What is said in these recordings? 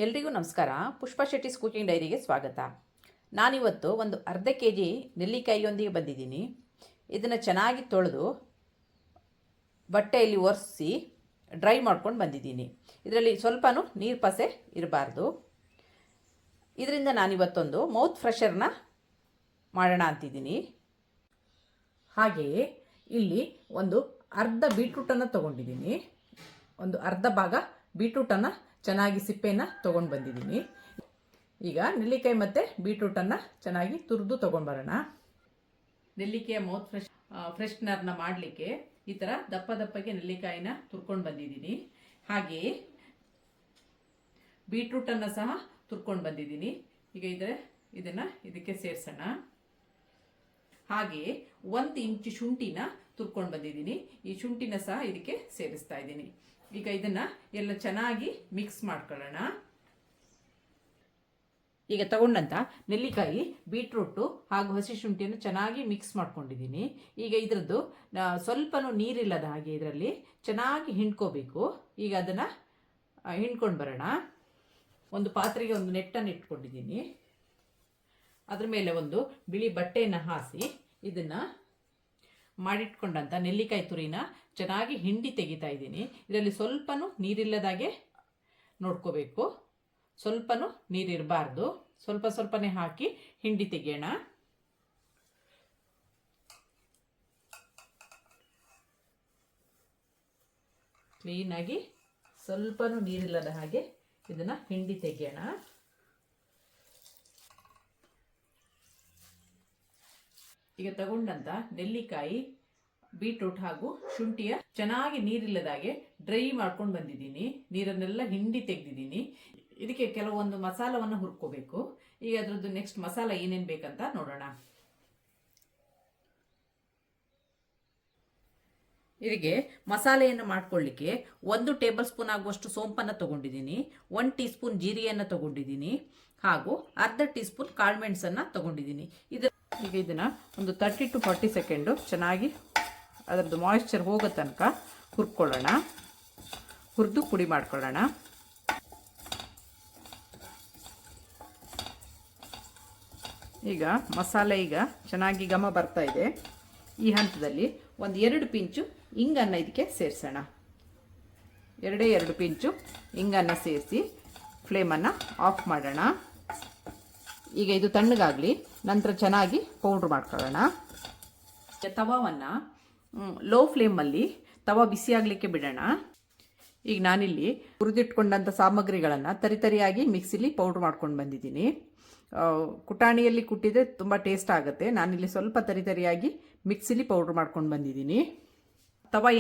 ಎಲ್ರಿಗೂ ನಮಸ್ಕಾರ. ಪುಷ್ಪಾ ಶೆಟ್ಟಿಸ್ ಕುಕಿಂಗ್ ಡೈರಿಗೆ ಸ್ವಾಗತ. ನಾನಿವತ್ತು ಒಂದು ಅರ್ಧ ಕೆ ಜಿ ನೆಲ್ಲಿಕಾಯಿಯೊಂದಿಗೆ ಬಂದಿದ್ದೀನಿ. ಇದನ್ನು ಚೆನ್ನಾಗಿ ತೊಳೆದು ಬಟ್ಟೆಯಲ್ಲಿ ಒರೆಸಿ ಡ್ರೈ ಮಾಡ್ಕೊಂಡು ಬಂದಿದ್ದೀನಿ. ಇದರಲ್ಲಿ ಸ್ವಲ್ಪನೂ ನೀರು ಪಸೆ ಇರಬಾರ್ದು. ಇದರಿಂದ ನಾನಿವತ್ತೊಂದು ಮೌತ್ ಫ್ರೆಶರ್ನ ಮಾಡೋಣ ಅಂತಿದ್ದೀನಿ. ಹಾಗೆಯೇ ಇಲ್ಲಿ ಒಂದು ಅರ್ಧ ಬೀಟ್ರೂಟನ್ನು ತೊಗೊಂಡಿದ್ದೀನಿ. ಒಂದು ಅರ್ಧ ಭಾಗ ಬೀಟ್ರೂಟನ್ನು ಚೆನ್ನಾಗಿ ಸಿಪ್ಪೆಯನ್ನು ತೊಗೊಂಡು ಬಂದಿದ್ದೀನಿ. ಈಗ ನೆಲ್ಲಿಕಾಯಿ ಮತ್ತು ಬೀಟ್ರೂಟನ್ನು ಚೆನ್ನಾಗಿ ತುರಿದು ತೊಗೊಂಡ್ಬರೋಣ. ನೆಲ್ಲಿಕಾಯಿ ಮೌತ್ ಫ್ರೆಶ್ನರ್ನ ಮಾಡಲಿಕ್ಕೆ ಈ ಥರ ದಪ್ಪ ದಪ್ಪಗೆ ನೆಲ್ಲಿಕಾಯಿನ ತುರ್ಕೊಂಡು ಬಂದಿದ್ದೀನಿ. ಹಾಗೆಯೇ ಬೀಟ್ರೂಟನ್ನು ಸಹ ತುರ್ಕೊಂಡು ಬಂದಿದ್ದೀನಿ. ಈಗ ಇದನ್ನು ಇದಕ್ಕೆ ಸೇರಿಸೋಣ. ಹಾಗೆಯೇ 1 ಇಂಚು ಶುಂಠಿನ ತುರ್ಕೊಂಡು ಬಂದಿದ್ದೀನಿ. ಈ ಶುಂಠಿನ ಸಹ ಇದಕ್ಕೆ ಸೇರಿಸ್ತಾ ಇದ್ದೀನಿ. ಈಗ ಇದನ್ನು ಎಲ್ಲ ಚೆನ್ನಾಗಿ ಮಿಕ್ಸ್ ಮಾಡ್ಕೊಳ್ಳೋಣ. ಈಗ ತಗೊಂಡಂಥ ನೆಲ್ಲಿಕಾಯಿ, ಬೀಟ್ರೂಟು ಹಾಗೂ ಹಸಿ ಶುಂಠಿಯನ್ನು ಚೆನ್ನಾಗಿ ಮಿಕ್ಸ್ ಮಾಡ್ಕೊಂಡಿದ್ದೀನಿ. ಈಗ ಇದರದ್ದು ಸ್ವಲ್ಪನೂ ನೀರಿಲ್ಲದ ಹಾಗೆ ಇದರಲ್ಲಿ ಚೆನ್ನಾಗಿ ಹಿಂಡ್ಕೋಬೇಕು. ಈಗ ಅದನ್ನು ಹಿಂಡ್ಕೊಂಡು ಬರೋಣ. ಒಂದು ಪಾತ್ರೆಗೆ ಒಂದು ನೆಟ್ಟನ್ನು ಇಟ್ಕೊಂಡಿದ್ದೀನಿ. ಅದ್ರ ಮೇಲೆ ಒಂದು ಬಿಳಿ ಬಟ್ಟೆಯನ್ನು ಹಾಸಿ ಇದನ್ನು ಮಾಡಿಟ್ಕೊಂಡಂಥ ನೆಲ್ಲಿಕಾಯಿ ತುರಿನ ಚೆನ್ನಾಗಿ ಹಿಂಡಿ ತೆಗಿತಾ ಇದ್ದೀನಿ. ಇದರಲ್ಲಿ ಸ್ವಲ್ಪನೂ ನೀರಿಲ್ಲದಾಗೆ ನೋಡ್ಕೋಬೇಕು. ಸ್ವಲ್ಪನೂ ನೀರಿರಬಾರ್ದು. ಸ್ವಲ್ಪನೇ ಹಾಕಿ ಹಿಂಡಿ ತೆಗೆಯೋಣ. ಕ್ಲೀನಾಗಿ ಸ್ವಲ್ಪನೂ ನೀರಿಲ್ಲದ ಹಾಗೆ ಇದನ್ನು ಹಿಂಡಿ ತೆಗೆಯೋಣ. ಈಗ ತಗೊಂಡಂತ ನೆಲ್ಲಿಕಾಯಿ, ಬೀಟ್ರೂಟ್ ಹಾಗೂ ಶುಂಠಿಯ ಚೆನ್ನಾಗಿ ನೀರಿಲ್ಲದಾಗೆ ಡ್ರೈ ಮಾಡ್ಕೊಂಡು ಬಂದಿದ್ದೀನಿ. ನೀರನ್ನೆಲ್ಲ ಹಿಂಡಿ ತೆಗೆದಿದ್ದೀನಿ. ಇದಕ್ಕೆ ಕೆಲವೊಂದು ಮಸಾಲವನ್ನು ಹುರ್ಕೋಬೇಕು. ಈಗ ಅದರದ್ದು ನೆಕ್ಸ್ಟ್ ಮಸಾಲ ಏನೇನು ಬೇಕಂತ ನೋಡೋಣ. ಇದಕ್ಕೆ ಮಸಾಲೆಯನ್ನು ಮಾಡ್ಕೊಳ್ಳಿಕ್ಕೆ 1 ಟೇಬಲ್ ಸ್ಪೂನ್ ಆಗುವಷ್ಟು ಸೋಂಪನ್ನು ತಗೊಂಡಿದ್ದೀನಿ. 1 ಟೀ ಸ್ಪೂನ್ ಜೀರಿಗೆಯನ್ನು ತಗೊಂಡಿದ್ದೀನಿ. ಹಾಗೂ ಅರ್ಧ ಟೀ ಸ್ಪೂನ್ ಕಾಳುಮೆಣಸನ್ನು ತಗೊಂಡಿದ್ದೀನಿ. ಈಗ ಇದನ್ನು ಒಂದು 30 to 40 ಸೆಕೆಂಡು ಚೆನ್ನಾಗಿ ಅದರದ್ದು ಮಾಯಿಶ್ಚರ್ ಹೋಗೋ ತನಕ ಹುರ್ಕೊಳ್ಳೋಣ. ಹುರಿದು ಪುಡಿ ಮಾಡ್ಕೊಳ್ಳೋಣ. ಈಗ ಮಸಾಲೆ ಚೆನ್ನಾಗಿ ಘಮ ಬರ್ತಾ ಇದೆ. ಈ ಹಂತದಲ್ಲಿ ಒಂದು 2 ಪಿಂಚು ಇಂಗನ್ನು ಇದಕ್ಕೆ ಸೇರಿಸೋಣ. 2 ಪಿಂಚು ಇಂಗನ್ನು ಸೇರಿಸಿ ಫ್ಲೇಮನ್ನು ಆಫ್ ಮಾಡೋಣ. ಈಗ ಇದು ತಣ್ಣಗಾಗಲಿ, ನಂತರ ಚೆನ್ನಾಗಿ ಪೌಡ್ರ್ ಮಾಡ್ಕೊಳ್ಳೋಣ. ತವಾವನ್ನು ಲೋ ಫ್ಲೇಮಲ್ಲಿ ಬಿಸಿಯಾಗಲಿಕ್ಕೆ ಬಿಡೋಣ. ಈಗ ನಾನಿಲ್ಲಿ ಹುರಿದಿಟ್ಕೊಂಡಂಥ ಸಾಮಗ್ರಿಗಳನ್ನು ತರಿಯಾಗಿ ಮಿಕ್ಸಿಲಿ ಪೌಡ್ರ್ ಮಾಡ್ಕೊಂಡು ಬಂದಿದ್ದೀನಿ. ಕುಟಾಣಿಯಲ್ಲಿ ಕುಟ್ಟಿದ್ರೆ ತುಂಬ ಟೇಸ್ಟ್ ಆಗುತ್ತೆ. ನಾನಿಲ್ಲಿ ಸ್ವಲ್ಪ ತರಿಯಾಗಿ ಮಿಕ್ಸಿಲಿ ಪೌಡ್ರ್ ಮಾಡ್ಕೊಂಡು ಬಂದಿದ್ದೀನಿ.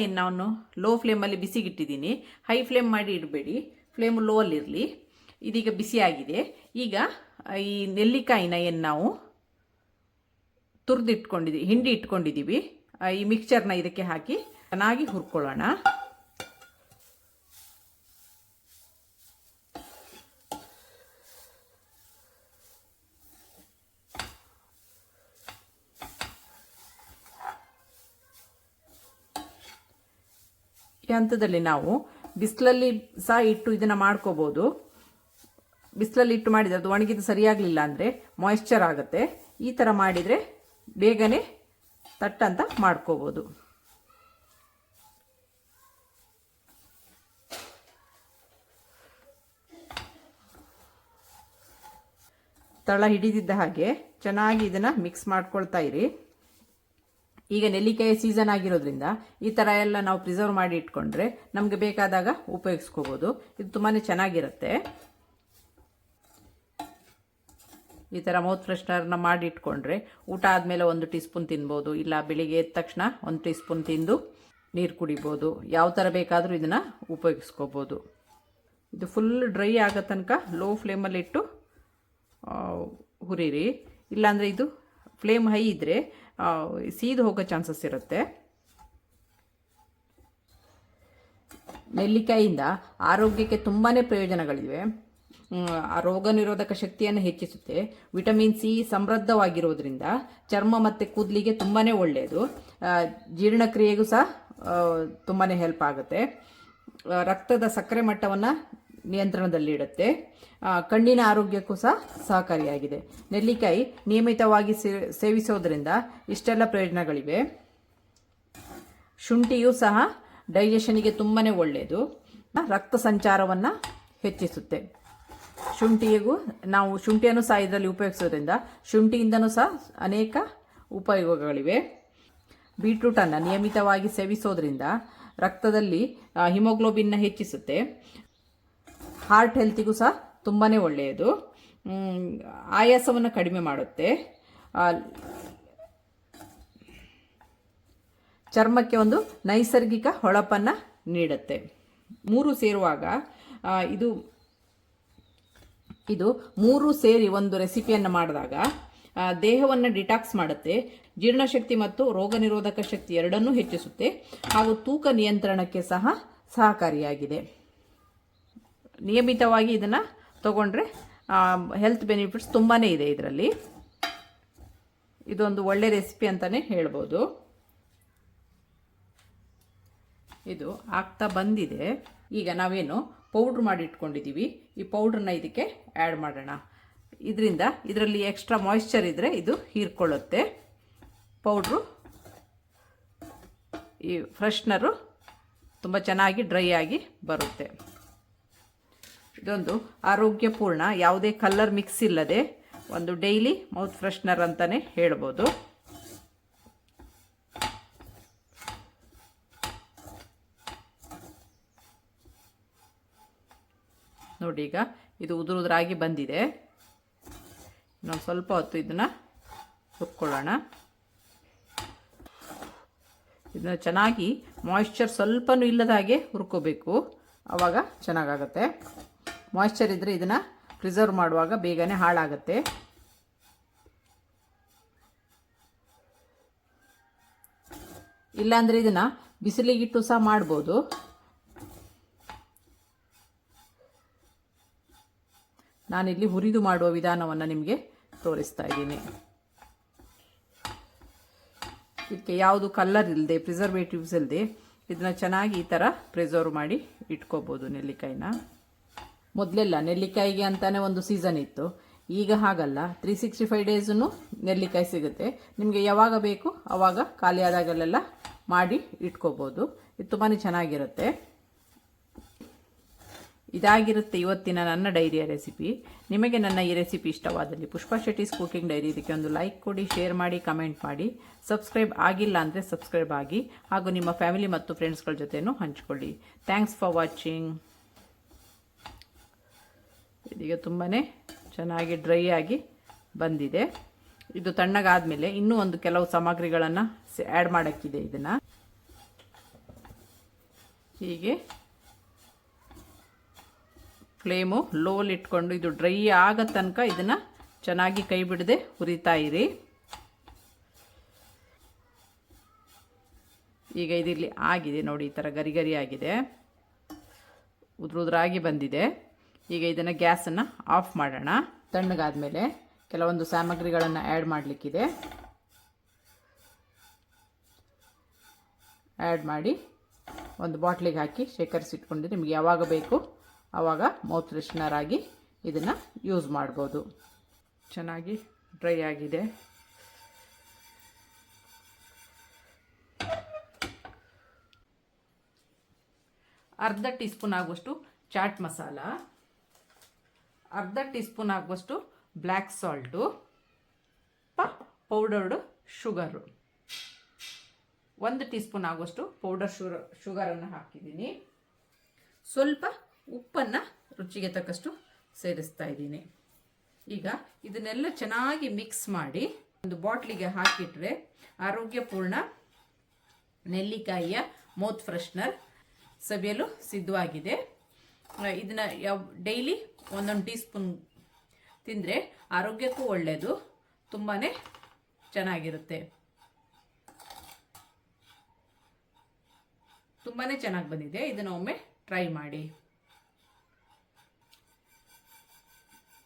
ಏನು ನಾನು ಲೋ ಫ್ಲೇಮಲ್ಲಿ ಬಿಸಿಗಿಟ್ಟಿದ್ದೀನಿ. ಹೈ ಫ್ಲೇಮ್ ಮಾಡಿ ಇಡಬೇಡಿ, ಫ್ಲೇಮು ಲೋ ಅಲ್ಲಿರಲಿ. ಇದೀಗ ಬಿಸಿಯಾಗಿದೆ. ಈಗ ಈ ನೆಲ್ಲಿಕಾಯಿನ ಏನು ನಾವು ಹಿಂಡಿ ಇಟ್ಕೊಂಡಿದ್ದೀವಿ, ಈ ಮಿಕ್ಸ್ಚರ್ನ ಇದಕ್ಕೆ ಹಾಕಿ ಚೆನ್ನಾಗಿ ಹುರ್ಕೊಳ್ಳೋಣ. ಈ ಹಂತದಲ್ಲಿ ನಾವು ಬಿಸಿಲಲ್ಲಿ ಸಹ ಇಟ್ಟು ಇದನ್ನು ಮಾಡ್ಕೋಬೋದು. ಬಿಸಿಲಲ್ಲಿ ಇಟ್ಟು ಮಾಡಿದರೆ ಅದು ಒಣಗಿದ್ದು ಸರಿಯಾಗಲಿಲ್ಲ ಅಂದರೆ ಮಾಯಿಶ್ಚರ್ ಆಗುತ್ತೆ. ಈ ಥರ ಮಾಡಿದರೆ ಬೇಗನೆ ತಟ್ಟಂತ ಮಾಡ್ಕೋಬೋದು. ತಳ ಹಿಡಿದಿದ್ದ ಹಾಗೆ ಚೆನ್ನಾಗಿ ಇದನ್ನು ಮಿಕ್ಸ್ ಮಾಡ್ಕೊಳ್ತಾ ಇರಿ. ಈಗ ನೆಲ್ಲಿಕಾಯಿ ಸೀಸನ್ ಆಗಿರೋದ್ರಿಂದ ಈ ಥರ ಎಲ್ಲ ನಾವು ಪ್ರಿಸರ್ವ್ ಮಾಡಿ ಇಟ್ಕೊಂಡ್ರೆ ನಮಗೆ ಬೇಕಾದಾಗ ಉಪಯೋಗಿಸ್ಕೋಬೋದು. ಇದು ತುಂಬಾ ಚೆನ್ನಾಗಿರುತ್ತೆ. ಈ ಥರ ಮೌತ್ ಫ್ರೆಶ್ನರ್ನ ಮಾಡಿ ಇಟ್ಕೊಂಡ್ರೆ ಊಟ ಆದಮೇಲೆ 1 ಟೀ ಸ್ಪೂನ್ ತಿನ್ಬೋದು. ಇಲ್ಲ ಬೆಳಿಗ್ಗೆ ಎದ್ದ ತಕ್ಷಣ 1 ಟೀ ಸ್ಪೂನ್ ತಿಂದು ನೀರು ಕುಡಿಬೋದು. ಯಾವ ಥರ ಬೇಕಾದರೂ ಇದನ್ನು ಉಪಯೋಗಿಸ್ಕೋಬೋದು. ಇದು ಫುಲ್ ಡ್ರೈ ಆಗೋ ತನಕ ಲೋ ಫ್ಲೇಮಲ್ಲಿಟ್ಟು ಹುರಿರಿ. ಇಲ್ಲಾಂದರೆ ಇದು ಫ್ಲೇಮ್ ಹೈ ಇದ್ದರೆ ಸೀದು ಹೋಗೋ ಚಾನ್ಸಸ್ ಇರುತ್ತೆ. ನೆಲ್ಲಿಕಾಯಿಯಿಂದ ಆರೋಗ್ಯಕ್ಕೆ ತುಂಬಾ ಪ್ರಯೋಜನಗಳಿವೆ. ರೋಗ ನಿರೋಧಕ ಶಕ್ತಿಯನ್ನು ಹೆಚ್ಚಿಸುತ್ತೆ. ವಿಟಮಿನ್ ಸಿ ಸಮೃದ್ಧವಾಗಿರೋದ್ರಿಂದ ಚರ್ಮ ಮತ್ತು ಕೂದಲಿಗೆ ತುಂಬಾ ಒಳ್ಳೆಯದು. ಜೀರ್ಣಕ್ರಿಯೆಗೂ ಸಹ ತುಂಬಾ ಹೆಲ್ಪ್ ಆಗುತ್ತೆ. ರಕ್ತದ ಸಕ್ಕರೆ ಮಟ್ಟವನ್ನು ನಿಯಂತ್ರಣದಲ್ಲಿಡುತ್ತೆ. ಕಣ್ಣಿನ ಆರೋಗ್ಯಕ್ಕೂ ಸಹ ಸಹಕಾರಿಯಾಗಿದೆ. ನೆಲ್ಲಿಕಾಯಿ ನಿಯಮಿತವಾಗಿ ಸೇವಿಸೋದ್ರಿಂದ ಇಷ್ಟೆಲ್ಲ ಪ್ರಯೋಜನಗಳಿವೆ. ಶುಂಠಿಯೂ ಸಹ ಡೈಜೆಷನಿಗೆ ತುಂಬಾ ಒಳ್ಳೆಯದು. ರಕ್ತ ಸಂಚಾರವನ್ನು ಹೆಚ್ಚಿಸುತ್ತೆ. ನಾವು ಶುಂಠಿಯನ್ನು ಸಹ ಇದರಲ್ಲಿ ಉಪಯೋಗಿಸೋದ್ರಿಂದ ಶುಂಠಿಯಿಂದನೂ ಸಹ ಅನೇಕ ಉಪಯೋಗಗಳಿವೆ. ಬೀಟ್ರೂಟನ್ನು ನಿಯಮಿತವಾಗಿ ಸೇವಿಸೋದ್ರಿಂದ ರಕ್ತದಲ್ಲಿ ಹಿಮೋಗ್ಲೋಬಿನ್ನ ಹೆಚ್ಚಿಸುತ್ತೆ. ಹಾರ್ಟ್ ಹೆಲ್ತಿಗೂ ಸಹ ತುಂಬಾ ಒಳ್ಳೆಯದು. ಆಯಾಸವನ್ನು ಕಡಿಮೆ ಮಾಡುತ್ತೆ. ಚರ್ಮಕ್ಕೆ ಒಂದು ನೈಸರ್ಗಿಕ ಹೊಳಪನ್ನು ನೀಡುತ್ತೆ. 3 ಸೇರುವಾಗ ಇದು 3 ಸೇರಿ ಒಂದು ರೆಸಿಪಿಯನ್ನು ಮಾಡಿದಾಗ ದೇಹವನ್ನು ಡಿಟಾಕ್ಸ್ ಮಾಡುತ್ತೆ. ಜೀರ್ಣಶಕ್ತಿ ಮತ್ತು ರೋಗ ನಿರೋಧಕ ಶಕ್ತಿ ಎರಡನ್ನೂ ಹೆಚ್ಚಿಸುತ್ತೆ. ಹಾಗೂ ತೂಕ ನಿಯಂತ್ರಣಕ್ಕೆ ಸಹ ಸಹಕಾರಿಯಾಗಿದೆ. ನಿಯಮಿತವಾಗಿ ಇದನ್ನು ತಗೊಂಡ್ರೆ ಹೆಲ್ತ್ ಬೆನಿಫಿಟ್ಸ್ ತುಂಬಾ ಇದೆ ಇದರಲ್ಲಿ. ಇದೊಂದು ಒಳ್ಳೆ ರೆಸಿಪಿ ಅಂತಲೇ ಹೇಳ್ಬೋದು. ಇದು ಆಗ್ತಾ ಬಂದಿದೆ. ಈಗ ನಾವೇನು ಪೌಡ್ರ್ ಮಾಡಿ ಇಟ್ಕೊಂಡಿದ್ದೀವಿ, ಈ ಪೌಡ್ರನ್ನ ಇದಕ್ಕೆ ಆ್ಯಡ್ ಮಾಡೋಣ. ಇದರಲ್ಲಿ ಎಕ್ಸ್ಟ್ರಾ ಮಾಯಿಶ್ಚರ್ ಇದ್ದರೆ ಇದು ಹೀರ್ಕೊಳ್ಳುತ್ತೆ. ಪೌಡ್ರು, ಈ ಫ್ರೆಶ್ನರು ತುಂಬ ಚೆನ್ನಾಗಿ ಡ್ರೈ ಆಗಿ ಬರುತ್ತೆ. ಇದೊಂದು ಆರೋಗ್ಯಪೂರ್ಣ, ಯಾವುದೇ ಕಲರ್ ಮಿಕ್ಸ್ ಇಲ್ಲದೆ ಒಂದು ಡೈಲಿ ಮೌತ್ ಫ್ರೆಶ್ನರ್ ಅಂತಲೇ ಹೇಳ್ಬೋದು. ನೋಡಿ, ಈಗ ಇದು ಉದುರಾಗಿ ಬಂದಿದೆ. ನಾವು ಸ್ವಲ್ಪ ಹೊತ್ತು ಇದನ್ನು ಹುರ್ಕೊಳ್ಳೋಣ. ಇದನ್ನು ಚೆನ್ನಾಗಿ ಮಾಯಿಶ್ಚರ್ ಸ್ವಲ್ಪನೂ ಇಲ್ಲದ ಹಾಗೆ ಹುರ್ಕೋಬೇಕು, ಆವಾಗ ಚೆನ್ನಾಗಾಗುತ್ತೆ. ಮಾಯಿಶ್ಚರ್ ಇದ್ದರೆ ಇದನ್ನು ಪ್ರಿಸರ್ವ್ ಮಾಡುವಾಗ ಬೇಗನೆ ಹಾಳಾಗುತ್ತೆ. ಇಲ್ಲಾಂದರೆ ಇದನ್ನು ಬಿಸಿಲಿಗಿಟ್ಟು ಸಹ ಮಾಡ್ಬೋದು. ನಾನಿಲ್ಲಿ ಹುರಿದು ಮಾಡುವ ವಿಧಾನವನ್ನು ನಿಮಗೆ ತೋರಿಸ್ತಾ ಇದ್ದೀನಿ. ಇದಕ್ಕೆ ಯಾವುದು ಕಲರ್ ಇಲ್ಲದೆ, ಪ್ರಿಸರ್ವೇಟಿವ್ಸ್ ಇಲ್ಲದೆ ಇದನ್ನು ಚೆನ್ನಾಗಿ ಈ ಥರ ಪ್ರಿಸರ್ವ್ ಮಾಡಿ ಇಟ್ಕೋಬೋದು ನೆಲ್ಲಿಕಾಯಿನ. ಮೊದಲೆಲ್ಲ ನೆಲ್ಲಿಕಾಯಿಗೆ ಅಂತಲೇ ಒಂದು ಸೀಸನ್ ಇತ್ತು. ಈಗ ಹಾಗಲ್ಲ, 365 ಡೇಸೂ ನೆಲ್ಲಿಕಾಯಿ ಸಿಗುತ್ತೆ. ನಿಮಗೆ ಯಾವಾಗ ಬೇಕು ಆವಾಗ ಖಾಲಿ ಆದಾಗಲೆಲ್ಲ ಮಾಡಿ ಇಟ್ಕೋಬೋದು. ಇದು ತುಂಬಾ ಚೆನ್ನಾಗಿರುತ್ತೆ. ಇದಾಗಿರುತ್ತೆ ಇವತ್ತಿನ ನನ್ನ ಡೈರಿಯ ರೆಸಿಪಿ. ನಿಮಗೆ ನನ್ನ ಈ ರೆಸಿಪಿ ಇಷ್ಟವಾದಲ್ಲಿ ಪುಷ್ಪಾ ಶೆಟ್ಟೀಸ್ ಕುಕಿಂಗ್ ಡೈರಿ ಇದಕ್ಕೆ ಒಂದು ಲೈಕ್ ಕೊಡಿ, ಶೇರ್ ಮಾಡಿ, ಕಮೆಂಟ್ ಮಾಡಿ. ಸಬ್ಸ್ಕ್ರೈಬ್ ಆಗಿಲ್ಲ ಅಂದರೆ ಸಬ್ಸ್ಕ್ರೈಬ್ ಆಗಿ, ಹಾಗೂ ನಿಮ್ಮ ಫ್ಯಾಮಿಲಿ ಮತ್ತು ಫ್ರೆಂಡ್ಸ್ಗಳ ಜೊತೆನೂ ಹಂಚ್ಕೊಳ್ಳಿ. Thanks for watching. ಇದೀಗ ತುಂಬಾ ಚೆನ್ನಾಗಿ ಡ್ರೈ ಆಗಿ ಬಂದಿದೆ. ಇದು ತಣ್ಣಗಾದ್ಮೇಲೆ ಇನ್ನೂ ಒಂದು ಕೆಲವು ಸಾಮಗ್ರಿಗಳನ್ನು ಆ್ಯಡ್ ಮಾಡೋಕ್ಕಿದೆ. ಇದನ್ನು ಹೀಗೆ ಫ್ಲೇಮು ಲೋಲ್ ಇಟ್ಕೊಂಡು ಇದು ಡ್ರೈ ಆಗೋ ತನಕ ಇದನ್ನು ಚೆನ್ನಾಗಿ ಕೈ ಬಿಡದೆ ಹುರಿತಾ ಇರಿ. ಈಗ ಇದಿಲ್ಲಿ ಆಗಿದೆ ನೋಡಿ, ಈ ಥರ ಗರಿ ಗರಿ ಆಗಿದೆ, ಉದುರಾಗಿ ಬಂದಿದೆ. ಈಗ ಇದನ್ನು ಗ್ಯಾಸನ್ನು ಆಫ್ ಮಾಡೋಣ. ತಣ್ಣಗಾದ್ಮೇಲೆ ಕೆಲವೊಂದು ಸಾಮಗ್ರಿಗಳನ್ನು ಆ್ಯಡ್ ಮಾಡಲಿಕ್ಕಿದೆ. ಆ್ಯಡ್ ಮಾಡಿ ಒಂದು ಬಾಟ್ಲಿಗೆ ಹಾಕಿ ಶೇಖರಿಸಿಟ್ಕೊಂಡು ನಿಮಗೆ ಯಾವಾಗ ಬೇಕು ಆವಾಗ ಮೌತ್ ಫ್ರೆಶ್ನರ್ ಆಗಿ ಇದನ್ನು ಯೂಸ್ ಮಾಡ್ಬೋದು. ಚೆನ್ನಾಗಿ ಡ್ರೈ ಆಗಿದೆ. ಅರ್ಧ ಟೀ ಸ್ಪೂನ್ ಆಗುವಷ್ಟು ಚಾಟ್ ಮಸಾಲ, ಅರ್ಧ ಟೀ ಸ್ಪೂನ್ ಆಗುವಷ್ಟು black salt, powdered sugar, 1 tea spoon ಆಗುವಷ್ಟು ಪೌಡರ್ ಶುಗರನ್ನು ಹಾಕಿದ್ದೀನಿ. ಸ್ವಲ್ಪ ಉಪ್ಪನ್ನು ರುಚಿಗೆ ತಕ್ಕಷ್ಟು ಸೇರಿಸ್ತಾ ಇದ್ದೀನಿ. ಈಗ ಇದನ್ನೆಲ್ಲ ಚೆನ್ನಾಗಿ ಮಿಕ್ಸ್ ಮಾಡಿ ಒಂದು ಬಾಟ್ಲಿಗೆ ಹಾಕಿಟ್ರೆ ಆರೋಗ್ಯಪೂರ್ಣ ನೆಲ್ಲಿಕಾಯಿಯ ಮೌತ್ ಫ್ರೆಶ್ನರ್ ಸವಿಯಲು ಸಿದ್ಧವಾಗಿದೆ. ಇದನ್ನು ಡೈಲಿ 1 ಟೀ ಸ್ಪೂನ್ ತಿಂದರೆ ಆರೋಗ್ಯಕ್ಕೂ ಒಳ್ಳೆಯದು, ತುಂಬಾ ಚೆನ್ನಾಗಿರುತ್ತೆ. ತುಂಬಾ ಚೆನ್ನಾಗಿ ಬಂದಿದೆ. ಇದನ್ನು ಒಮ್ಮೆ ಟ್ರೈ ಮಾಡಿ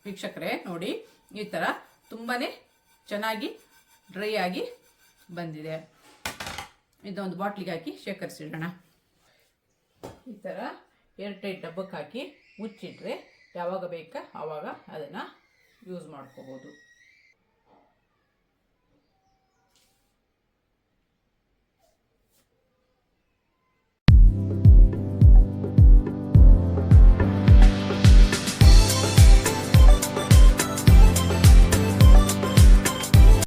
ವೀಕ್ಷಕರೇ. ನೋಡಿ, ಈ ಥರ ತುಂಬಾ ಚೆನ್ನಾಗಿ ಡ್ರೈ ಆಗಿ ಬಂದಿದೆ. ಇದೊಂದು ಬಾಟ್ಲಿಗೆ ಹಾಕಿ ಶೇಖರಿಸಿಡೋಣ. ಈ ಥರ ಏರ್ ಟೈಟ್ ಡಬ್ಬಕ್ಕೆ ಹಾಕಿ ಮುಚ್ಚಿಟ್ರೆ ಯಾವಾಗ ಬೇಕಾ ಆವಾಗ ಅದನ್ನು ಯೂಸ್ ಮಾಡ್ಕೋಬೋದು.